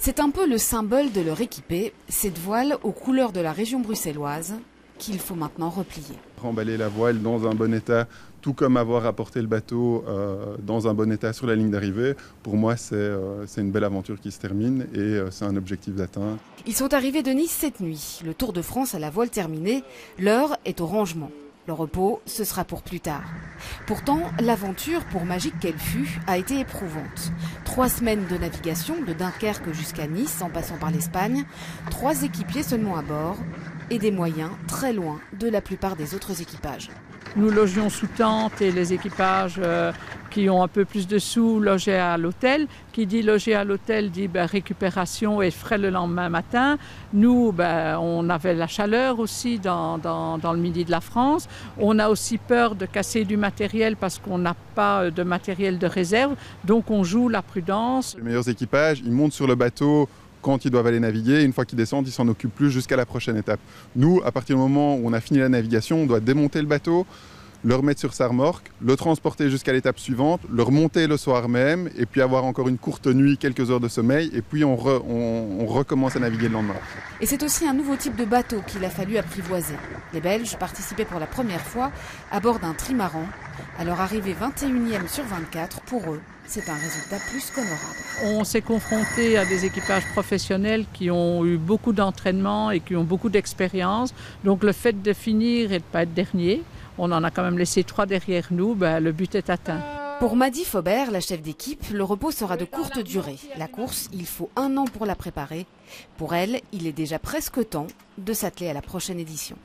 C'est un peu le symbole de leur équipée, cette voile aux couleurs de la région bruxelloise qu'il faut maintenant replier. Remballer la voile dans un bon état, tout comme avoir apporté le bateau dans un bon état sur la ligne d'arrivée, pour moi c'est une belle aventure qui se termine et c'est un objectif d'atteindre. Ils sont arrivés de Nice cette nuit. Le Tour de France à la voile terminée, l'heure est au rangement. Le repos, ce sera pour plus tard. Pourtant, l'aventure, pour magique qu'elle fut, a été éprouvante. 3 semaines de navigation, de Dunkerque jusqu'à Nice, en passant par l'Espagne, 3 équipiers seulement à bord, et des moyens très loin de la plupart des autres équipages. Nous logions sous tente et les équipages qui ont un peu plus de sous logeaient à l'hôtel. Qui dit loger à l'hôtel dit récupération et frais le lendemain matin. Nous, on avait la chaleur aussi dans le midi de la France. On a aussi peur de casser du matériel parce qu'on n'a pas de matériel de réserve. Donc on joue la prudence. Les meilleurs équipages, ils montent sur le bateau quand ils doivent aller naviguer. Une fois qu'ils descendent, ils s'en occupent plus jusqu'à la prochaine étape. Nous, à partir du moment où on a fini la navigation, on doit démonter le bateau, le remettre sur sa remorque, le transporter jusqu'à l'étape suivante, le remonter le soir même, et puis avoir encore une courte nuit, quelques heures de sommeil, et puis on recommence à naviguer le lendemain. Et c'est aussi un nouveau type de bateau qu'il a fallu apprivoiser. Les Belges participaient pour la première fois à bord d'un trimaran. À leur arrivée 21e sur 24, pour eux, c'est un résultat plus qu'honorable. On s'est confronté à des équipages professionnels qui ont eu beaucoup d'entraînement et qui ont beaucoup d'expérience. Donc le fait de finir et de ne pas être dernier, on en a quand même laissé 3 derrière nous, le but est atteint. Pour Maddy Faubert, la chef d'équipe, le repos sera de courte durée. La course, il faut 1 an pour la préparer. Pour elle, il est déjà presque temps de s'atteler à la prochaine édition.